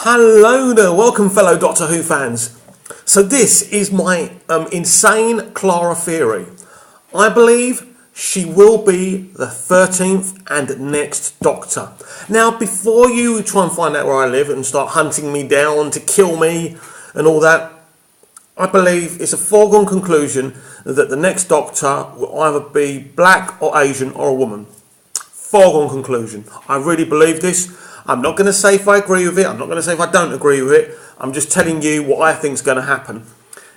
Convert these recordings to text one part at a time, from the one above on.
Hello there, welcome fellow Doctor Who fans. So this is my insane Clara theory. I believe she will be the 13th and next Doctor. Now before you try and find out where I live and start hunting me down to kill me and all that, I believe it's a foregone conclusion that the next Doctor will either be black or Asian or a woman. Foregone conclusion. I really believe this. I'm not going to say if I agree with it. I'm not going to say if I don't agree with it. I'm just telling you what I think is going to happen.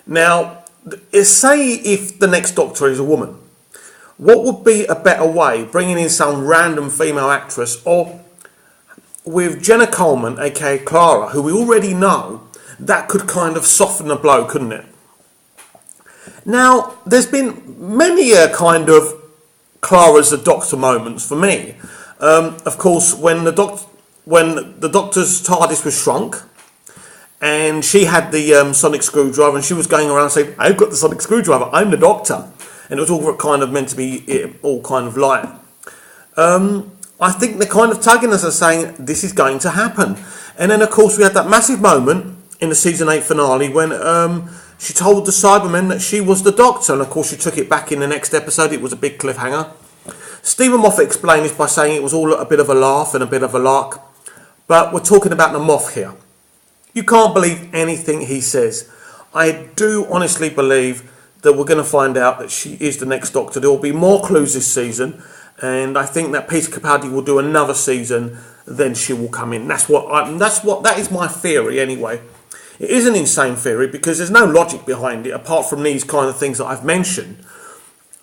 Now, say if the next Doctor is a woman, what would be a better way? Bringing in some random female actress, or with Jenna Coleman, aka Clara, who we already know, that could kind of soften the blow, couldn't it? Now, there's been many kind of Clara's the Doctor moments for me. Of course, when the Doctor's TARDIS was shrunk, and she had the sonic screwdriver, and she was going around saying, "I've got the sonic screwdriver. I'm the Doctor," and it was all kind of meant to be all kind of light. I think they're kind of tugging us and saying this is going to happen. And then, of course, we had that massive moment in the season 8 finale when she told the Cybermen that she was the Doctor, and of course she took it back in the next episode. It was a big cliffhanger. Stephen Moffat explained this by saying it was all a bit of a laugh and a bit of a lark, but we're talking about the Moff here. You can't believe anything he says. I do honestly believe that we're going to find out that she is the next Doctor. There will be more clues this season, and I think that Peter Capaldi will do another season, then she will come in. That is my theory anyway. It is an insane theory because there's no logic behind it apart from these kind of things that I've mentioned.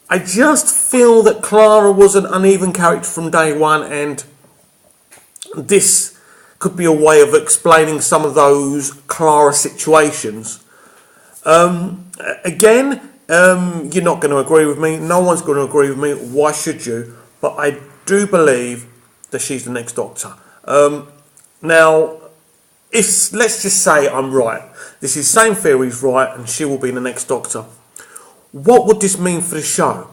I just feel that Clara was an uneven character from day one, and this could be a way of explaining some of those Clara situations. Again, you're not going to agree with me. No one's going to agree with me. Why should you? But I do believe that she's the next Doctor. Now, let's just say I'm right. This is same theory's right, and she will be the next Doctor. What would this mean for the show?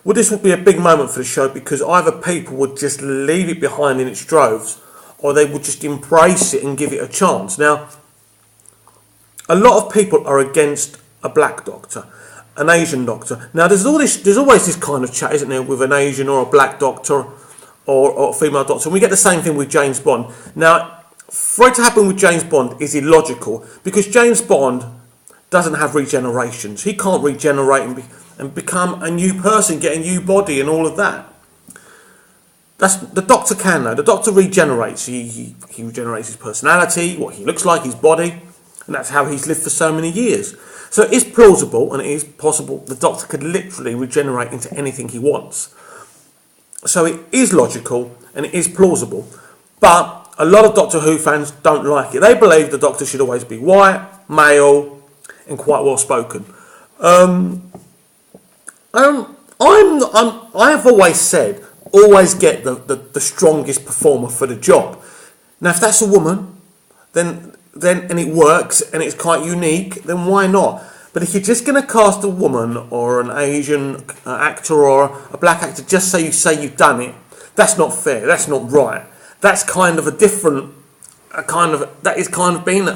Well, this would be a big moment for the show because either people would just leave it behind in its droves, or they would just embrace it and give it a chance. Now, a lot of people are against a black Doctor, an Asian Doctor. Now, there's always this kind of chat, isn't there, with an Asian or a black Doctor or a female Doctor. And we get the same thing with James Bond. Now, for it to happen with James Bond is illogical because James Bond doesn't have regenerations. He can't regenerate and become a new person, get a new body and all of that. The Doctor can though. The Doctor regenerates. He regenerates his personality, what he looks like, his body, and that's how he's lived for so many years. So it is plausible and it is possible the Doctor could literally regenerate into anything he wants. So it is logical and it is plausible. But a lot of Doctor Who fans don't like it. They believe the Doctor should always be white, male, and quite well spoken. I've always said, always get the strongest performer for the job. Now, if that's a woman, then and it works and it's quite unique, then why not? But if you're just going to cast a woman or an Asian actor or a black actor just so you say you've done it, that's not fair. That's not right. That's kind of that is kind of being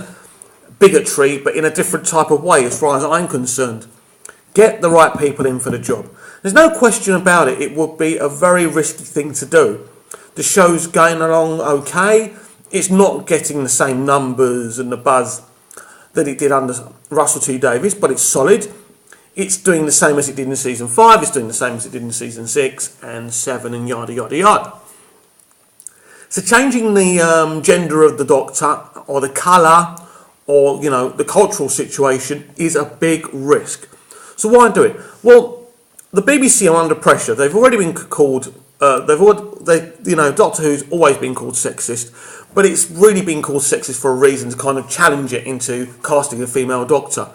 bigotry, but in a different type of way as far as I'm concerned. Get the right people in for the job. There's no question about it. It would be a very risky thing to do. The show's going along okay. It's not getting the same numbers and the buzz that it did under Russell T Davies, but it's solid. It's doing the same as it did in season 5. It's doing the same as it did in season 6 and 7 and yada yada yada. So changing the gender of the Doctor or the colour or the cultural situation is a big risk. So why do it? Well, the BBC are under pressure. They've already been called. Doctor Who's always been called sexist, but it's really been called sexist for a reason, to kind of challenge it into casting a female Doctor.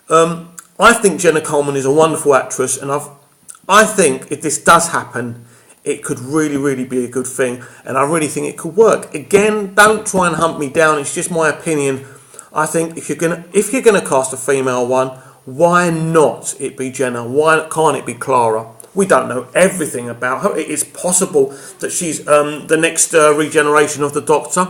I think Jenna Coleman is a wonderful actress, and I think if this does happen, it could really, really be a good thing, and I really think it could work. Again, don't try and hunt me down. It's just my opinion. I think if you're gonna cast a female one, why not it be Jenna? Why can't it be Clara? We don't know everything about her. It is possible that she's the next regeneration of the Doctor.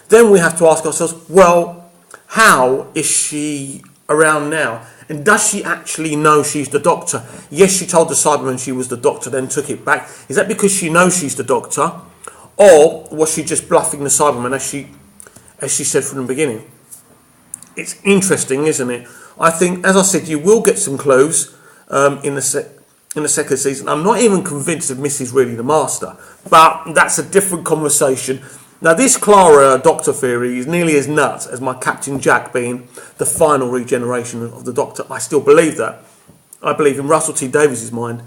then we have to ask ourselves, well, how is she around now? And does she actually know she's the Doctor? Yes, she told the Cybermen she was the Doctor, then took it back. Is that because she knows she's the Doctor? Or was she just bluffing the Cybermen as she said from the beginning? It's interesting, isn't it? I think, as I said, you will get some clues in the second season. I'm not even convinced if Missy's really the Master, but that's a different conversation. Now, this Clara Doctor theory is nearly as nuts as my Captain Jack being the final regeneration of the Doctor. I still believe that. I believe in Russell T Davies' mind,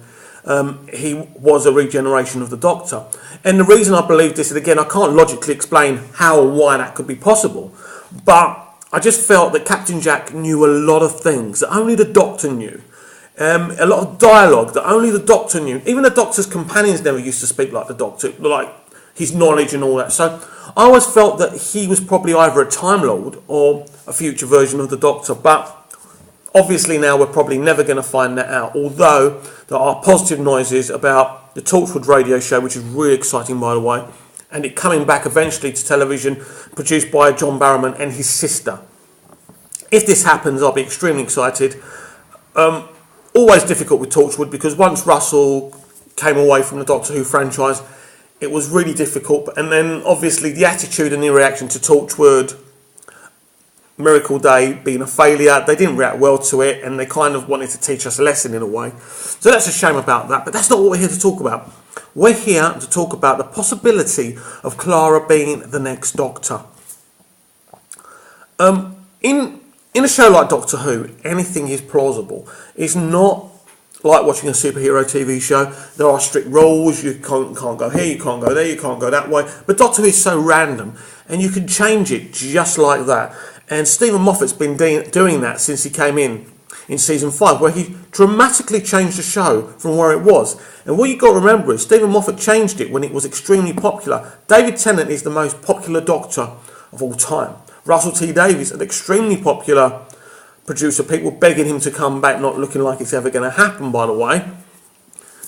he was a regeneration of the Doctor. And the reason I believe this, and again, I can't logically explain how or why that could be possible, but I just felt that Captain Jack knew a lot of things that only the Doctor knew. A lot of dialogue that only the Doctor knew. Even the Doctor's companions never used to speak like the Doctor, like his knowledge and all that. So I always felt that he was probably either a Time Lord or a future version of the Doctor. But obviously now we're probably never going to find that out. Although there are positive noises about the Torchwood radio show, which is really exciting, by the way, and it coming back eventually to television, produced by John Barrowman and his sister. If this happens, I'll be extremely excited. Always difficult with Torchwood, because once Russell came away from the Doctor Who franchise, it was really difficult. And then obviously the attitude and the reaction to Torchwood, Miracle Day being a failure, they didn't react well to it, and they kind of wanted to teach us a lesson in a way. So that's a shame about that, but that's not what we're here to talk about. We're here to talk about the possibility of Clara being the next Doctor. In a show like Doctor Who, anything is plausible. It's not like watching a superhero TV show. There are strict rules. You can't go here, you can't go there, you can't go that way. But Doctor Who is so random, and you can change it just like that. And Stephen Moffat's been doing that since he came in season 5, where he dramatically changed the show from where it was. And what you've got to remember is Stephen Moffat changed it when it was extremely popular. David Tennant is the most popular Doctor of all time. Russell T Davies, an extremely popular producer, people begging him to come back, not looking like it's ever going to happen, by the way.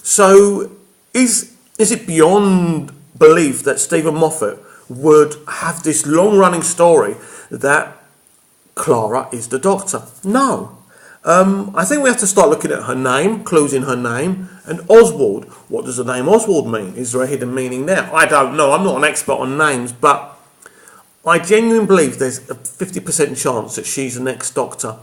So is it beyond belief that Stephen Moffat would have this long-running story that Clara is the Doctor? No. I think we have to start looking at her name, clues in her name, and Oswald. What does the name Oswald mean? Is there a hidden meaning there? I don't know. I'm not an expert on names, but I genuinely believe there's a 50% chance that she's the next Doctor,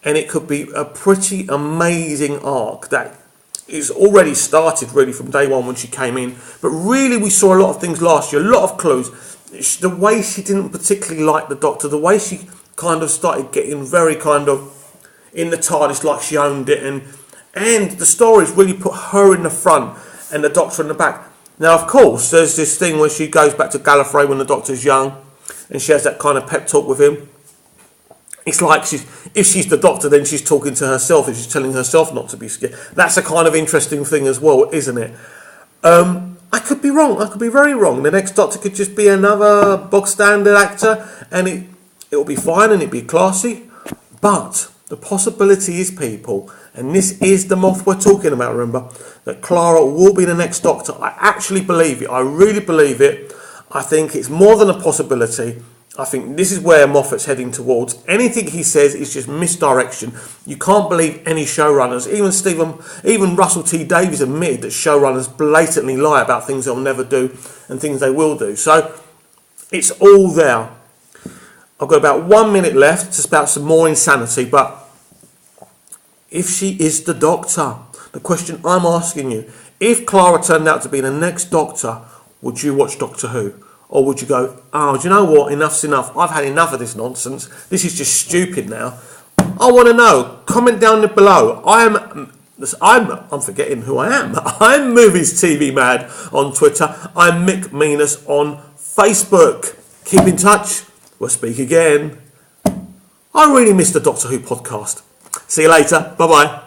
and it could be a pretty amazing arc that is already started really from day one when she came in. But really, we saw a lot of things last year, a lot of clues. The way she didn't particularly like the Doctor, the way she kind of started getting very kind of in the TARDIS like she owned it, and the stories really put her in the front and the Doctor in the back. Now, of course, there's this thing where she goes back to Gallifrey when the Doctor's young, and she has that kind of pep talk with him. It's like if she's the Doctor, then she's talking to herself, and she's telling herself not to be scared. That's a kind of interesting thing as well, isn't it? I could be wrong. I could be very wrong. The next Doctor could just be another bog standard actor, and it'll be fine and it'll be classy. But the possibility is, people, and this is the moth we're talking about, remember, that Clara will be the next Doctor. I actually believe it. I really believe it. I think it's more than a possibility. I think this is where Moffat's heading towards. Anything he says is just misdirection. You can't believe any showrunners. Even Russell T Davies admitted that showrunners blatantly lie about things they'll never do and things they will do. So it's all there. I've got about 1 minute left to spout some more insanity, but if she is the Doctor, the question I'm asking you, if Clara turned out to be the next Doctor, would you watch Doctor Who? Or would you go, oh, do you know what, enough's enough, I've had enough of this nonsense, this is just stupid now. I want to know, comment down below. I'm forgetting who I am. I'm Movies TV Mad on Twitter. I'm Mick Meanus on Facebook. Keep in touch. We'll speak again. I really missed the Doctor Who podcast. See you later. Bye-bye.